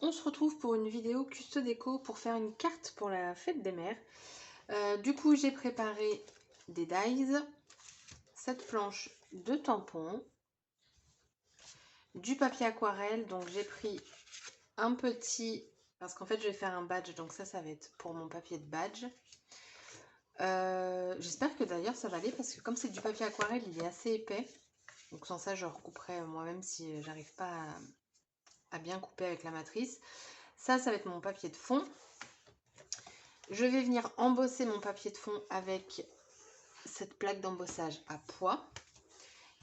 on se retrouve pour une vidéo custo déco pour faire une carte pour la fête des mères. Du coup, j'ai préparé des dies, cette planche de tampons, du papier aquarelle. Donc j'ai pris un petit, parce qu'en fait je vais faire un badge, donc ça va être pour mon papier de badge. J'espère que d'ailleurs ça va aller, parce que comme c'est du papier aquarelle, il est assez épais. Donc sans ça, je recouperai moi-même si j'arrive pas à bien couper avec la matrice. Ça va être mon papier de fond. Je vais venir embosser mon papier de fond avec cette plaque d'embossage à pois.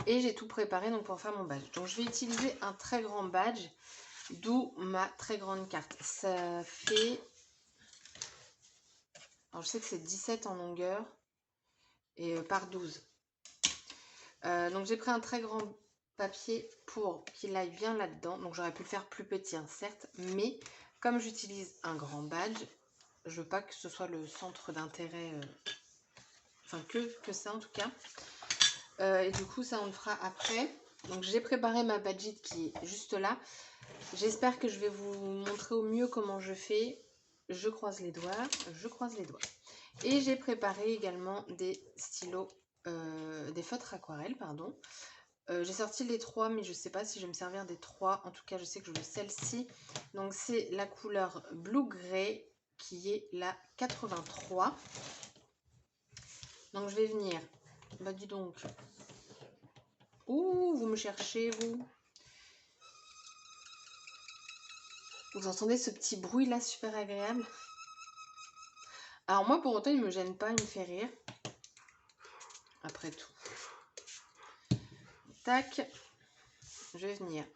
Et j'ai tout préparé donc pour faire mon badge. Donc je vais utiliser un très grand badge, d'où ma très grande carte. Ça fait... Alors je sais que c'est 17 en longueur et par 12. Donc j'ai pris un très grand papier pour qu'il aille bien là-dedans. Donc j'aurais pu le faire plus petit, hein, certes, mais comme j'utilise un grand badge, je veux pas que ce soit le centre d'intérêt, enfin que ça en tout cas. Et du coup ça on le fera après. Donc j'ai préparé ma badgite qui est juste là. J'espère que je vais vous montrer au mieux comment je fais. Je croise les doigts, je croise les doigts. Et j'ai préparé également des stylos, des feutres aquarelles, pardon. J'ai sorti les 3, mais je ne sais pas si je vais me servir des 3. En tout cas, je sais que je veux celle-ci. Donc, c'est la couleur Blue Grey qui est la 83. Donc, je vais venir... Bah, dis donc. Ouh, vous me cherchez, vous. Vous entendez ce petit bruit-là super agréable? Alors, moi, pour autant, il ne me gêne pas, il me fait rire. Après tout. Tac. Je vais venir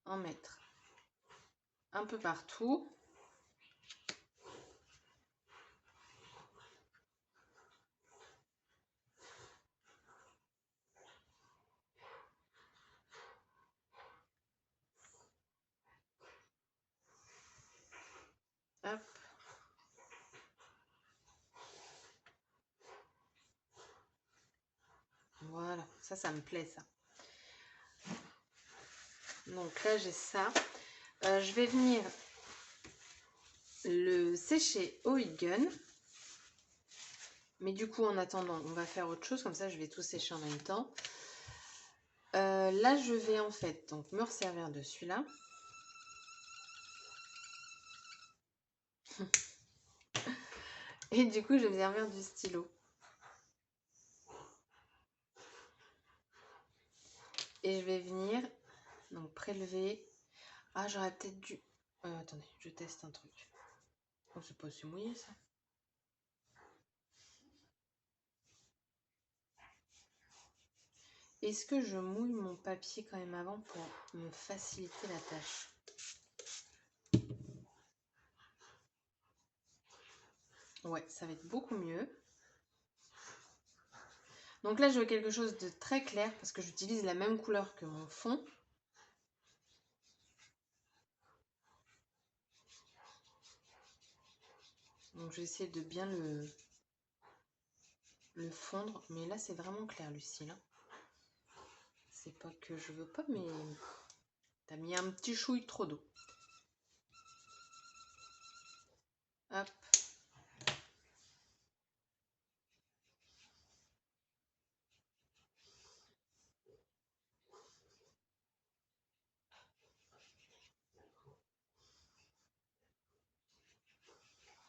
en mettre un peu partout. Hop. Voilà, ça me plaît, ça. Donc là, j'ai ça. Je vais venir le sécher au heat gun. Mais du coup, en attendant, on va faire autre chose. Comme ça, je vais tout sécher en même temps. Là, je vais en fait donc me resservir de celui-là. Et du coup, je vais me servir du stylo. Et je vais venir donc prélever. Ah, j'aurais peut-être dû... attendez, je teste un truc. Oh, c'est pas aussi mouillé, ça. Est-ce que je mouille mon papier quand même avant pour me faciliter la tâche? Ouais, ça va être beaucoup mieux. Donc là, je veux quelque chose de très clair parce que j'utilise la même couleur que mon fond. Donc je vais essayer de bien le fondre. Mais là, c'est vraiment clair, Lucille. Hein. C'est pas que je veux pas, mais t'as mis un petit chouille trop d'eau. Hop.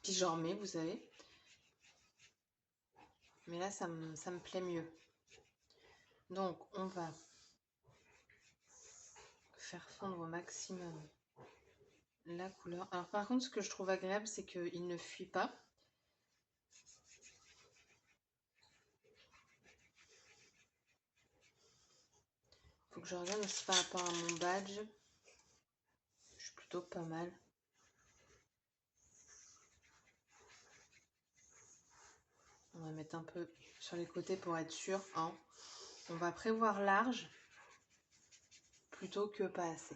Puis j'en remets, vous savez. Mais là, ça me plaît mieux. Donc, on va faire fondre au maximum la couleur. Alors, par contre, ce que je trouve agréable, c'est qu'il ne fuit pas. Faut que je regarde aussi par rapport à mon badge. Je suis plutôt pas mal. On va mettre un peu sur les côtés pour être sûr. Hein. On va prévoir large plutôt que pas assez.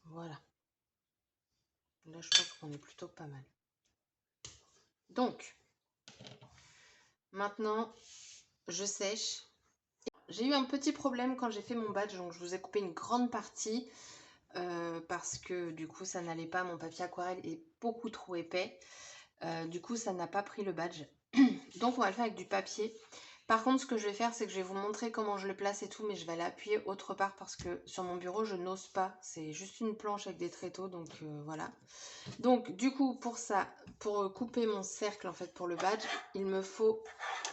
Voilà. Là, je pense qu'on est plutôt pas mal. Donc, Maintenant, je sèche. J'ai eu un petit problème quand j'ai fait mon badge, donc je vous ai coupé une grande partie parce que du coup ça n'allait pas, mon papier aquarelle est beaucoup trop épais. Du coup ça n'a pas pris le badge. Donc on va le faire avec du papier. Par contre ce que je vais faire, c'est que je vais vous montrer comment je le place et tout, mais je vais l'appuyer autre part parce que sur mon bureau je n'ose pas. C'est juste une planche avec des tréteaux, donc voilà. Donc du coup pour ça, pour couper mon cercle en fait pour le badge, il me faut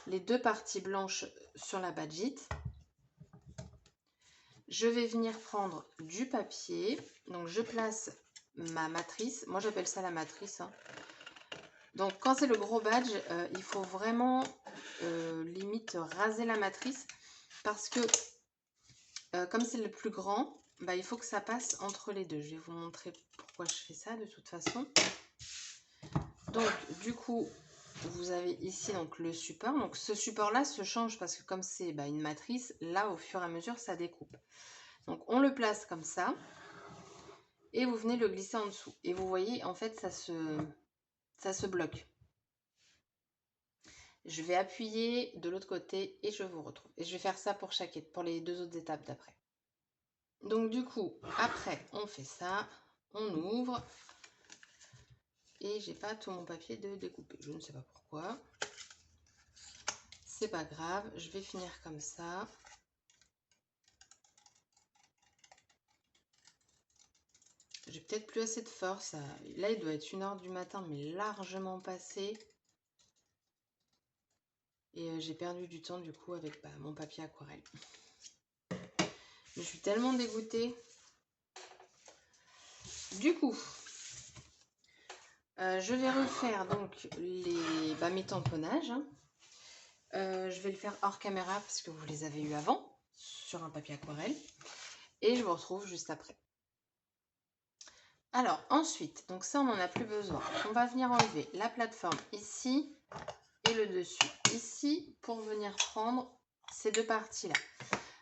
les deux parties blanches sur la badgite. Je vais venir prendre du papier. Donc je place ma matrice. Moi j'appelle ça la matrice. Hein. Donc quand c'est le gros badge, il faut vraiment limite raser la matrice. Parce que comme c'est le plus grand, bah, il faut que ça passe entre les deux. Je vais vous montrer pourquoi je fais ça de toute façon. Donc du coup, vous avez ici donc le support. Donc ce support là se change parce que comme c'est une matrice, là au fur et à mesure ça découpe. Donc on le place comme ça et vous venez le glisser en dessous. Et vous voyez en fait ça se bloque. Je vais appuyer de l'autre côté et je vous retrouve. Et je vais faire ça pour les deux autres étapes d'après. Donc du coup, après on fait ça, on ouvre. Et j'ai pas tout mon papier de découper. Je ne sais pas pourquoi. C'est pas grave, je vais finir comme ça. J'ai peut-être plus assez de force. Là, il doit être 1h du matin, mais largement passé. Et j'ai perdu du temps, du coup, avec mon papier aquarelle. Je suis tellement dégoûtée. Du coup, je vais refaire donc mes tamponnages. Hein. Je vais le faire hors caméra parce que vous les avez eu avant sur un papier aquarelle. Et je vous retrouve juste après. Alors ensuite, donc ça on n'en a plus besoin. On va venir enlever la plateforme ici et le dessus ici pour venir prendre ces deux parties-là.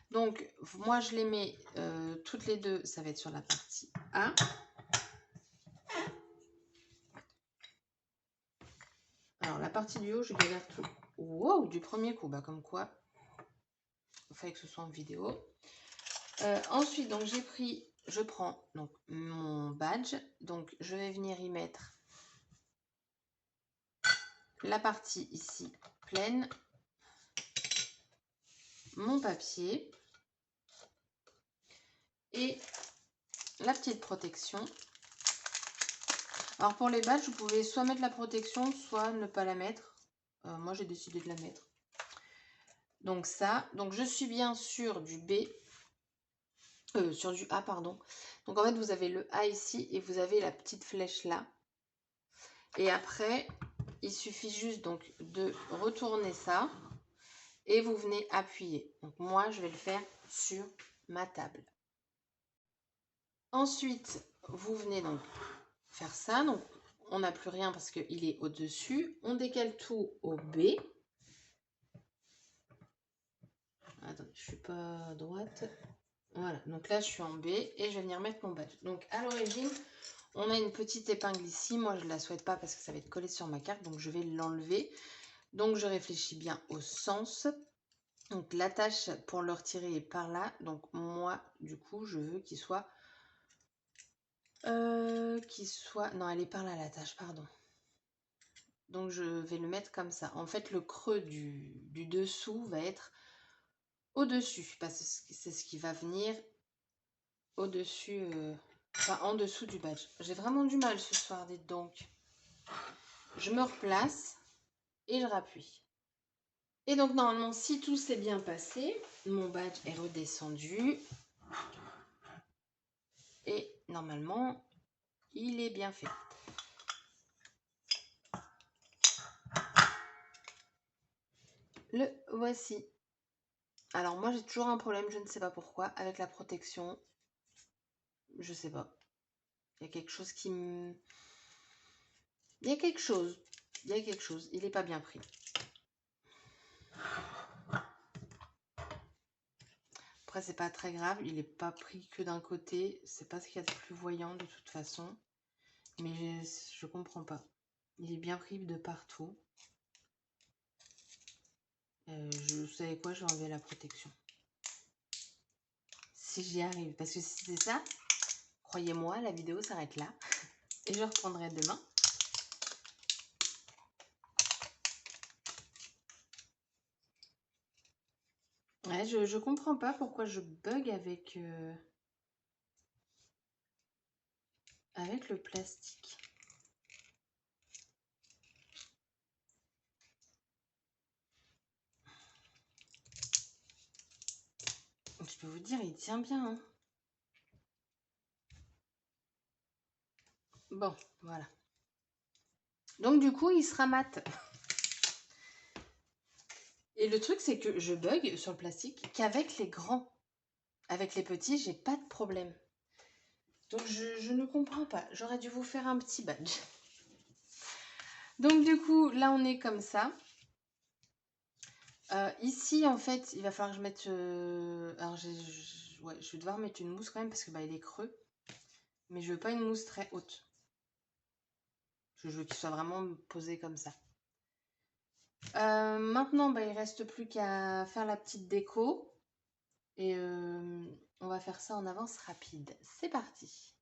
Donc moi je les mets toutes les deux, ça va être sur la partie A. Alors la partie du haut, je galère tout. Wow, du premier coup, comme quoi, il fallait que ce soit en vidéo. Ensuite, donc je prends donc mon badge, donc je vais venir y mettre la partie ici pleine, mon papier et la petite protection. Alors pour les badges, vous pouvez soit mettre la protection, soit ne pas la mettre. Moi j'ai décidé de la mettre. Donc ça, donc je suis bien sur du B, sur du A pardon. Donc en fait vous avez le A ici et vous avez la petite flèche là. Et après, il suffit juste donc de retourner ça et vous venez appuyer. Donc moi je vais le faire sur ma table. Ensuite, vous venez donc faire ça. Donc on n'a plus rien parce qu'il est au-dessus. On décale tout au B. Attendez, je suis pas à droite. Voilà, donc là je suis en B et je vais venir mettre mon badge. Donc à l'origine, on a une petite épingle ici. Moi je ne la souhaite pas parce que ça va être collé sur ma carte, donc je vais l'enlever. Donc je réfléchis bien au sens. Donc l'attache pour le retirer est par là. Donc moi du coup je veux qu'il soit... Non, elle est par là l'attache, pardon. Donc je vais le mettre comme ça. En fait le creux du dessous va être au-dessus, parce que c'est ce qui va venir au-dessus, en dessous du badge. J'ai vraiment du mal ce soir, dites donc. Je me replace et je rappuie. Et donc normalement, si tout s'est bien passé, mon badge est redescendu. Et normalement, il est bien fait. Le voici. Alors moi, j'ai toujours un problème, je ne sais pas pourquoi, avec la protection. Je sais pas. Il y a quelque chose qui me... Il y a quelque chose. Il n'est pas bien pris. Après, c'est pas très grave. Il n'est pas pris que d'un côté. C'est pas ce qu'il y a de plus voyant de toute façon. Mais je comprends pas. Il est bien pris de partout. Vous savez quoi, je vais enlever la protection. Si j'y arrive. Parce que si c'est ça, croyez-moi, la vidéo s'arrête là. Et je reprendrai demain. Ouais, je comprends pas pourquoi je bug avec le plastique. Je peux vous dire, il tient bien. Hein. Bon, voilà. Donc du coup, il sera mat. Et le truc, c'est que je bug sur le plastique qu'avec les grands. Avec les petits, j'ai pas de problème. Donc je ne comprends pas. J'aurais dû vous faire un petit badge. Donc du coup, là on est comme ça. Ici, en fait, il va falloir que je mette... alors, ouais, je vais devoir mettre une mousse quand même parce que bah, il est creux. Mais je veux pas une mousse très haute. Je veux qu'il soit vraiment posé comme ça. Maintenant, bah, il reste plus qu'à faire la petite déco. Et on va faire ça en avance rapide. C'est parti!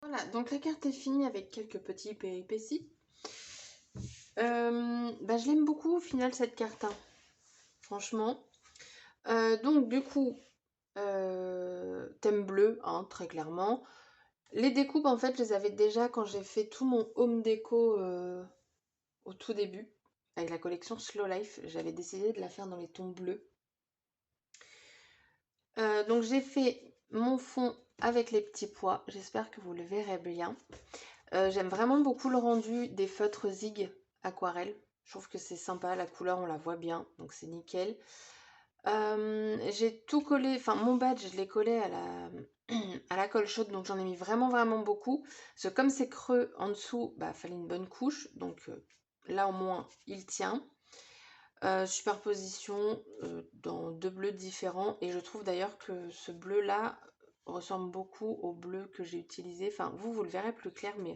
Voilà, donc la carte est finie avec quelques petits péripéties. Bah, je l'aime beaucoup au final cette carte, hein. Franchement. Donc du coup, thème bleu, hein, très clairement. Les découpes, en fait, je les avais déjà quand j'ai fait tout mon home déco au tout début, avec la collection Slow Life. J'avais décidé de la faire dans les tons bleus. Donc j'ai fait mon fond avec les petits pois. J'espère que vous le verrez bien. J'aime vraiment beaucoup le rendu des feutres Zig aquarelle. Je trouve que c'est sympa, la couleur on la voit bien, donc c'est nickel. J'ai tout collé, enfin mon badge, je l'ai collé à la, à la colle chaude, donc j'en ai mis vraiment, vraiment beaucoup. Parce que comme c'est creux en dessous, bah fallait une bonne couche, donc là au moins il tient. Superposition dans 2 bleus différents, et je trouve d'ailleurs que ce bleu là ressemble beaucoup au bleu que j'ai utilisé. Enfin vous le verrez plus clair, mais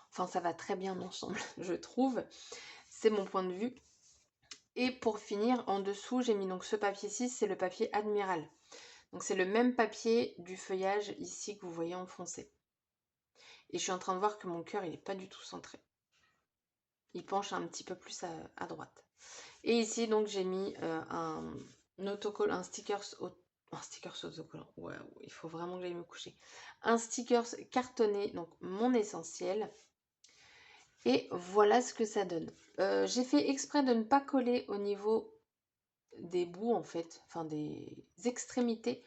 enfin ça va très bien ensemble, je trouve. C'est mon point de vue. Et pour finir, en dessous, j'ai mis donc ce papier-ci, c'est le papier Admiral. Donc c'est le même papier du feuillage ici que vous voyez en foncé. Et je suis en train de voir que mon cœur, il n'est pas du tout centré. Il penche un petit peu plus à droite. Et ici, donc, j'ai mis un autocollant, un stickers autocollant. Ouais, il faut vraiment que j'aille me coucher. Un stickers cartonné, donc mon essentiel. Et voilà ce que ça donne. J'ai fait exprès de ne pas coller au niveau des bouts en fait, enfin des extrémités.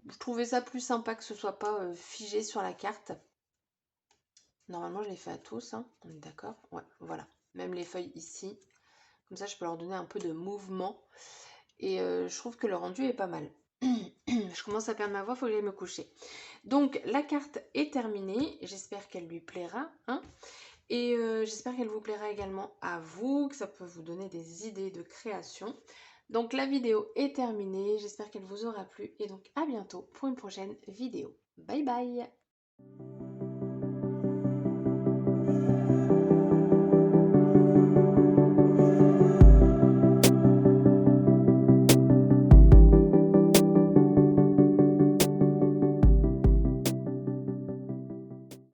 Je trouvais ça plus sympa que ce soit pas figé sur la carte. Normalement je l'ai fait à tous, hein. On est d'accord? Ouais, voilà. Même les feuilles ici. Comme ça je peux leur donner un peu de mouvement. Et je trouve que le rendu est pas mal. Je commence à perdre ma voix, il faut que j'aille me coucher. Donc la carte est terminée, j'espère qu'elle lui plaira, hein. Et j'espère qu'elle vous plaira également à vous, que ça peut vous donner des idées de création. Donc la vidéo est terminée, j'espère qu'elle vous aura plu et donc à bientôt pour une prochaine vidéo. Bye bye!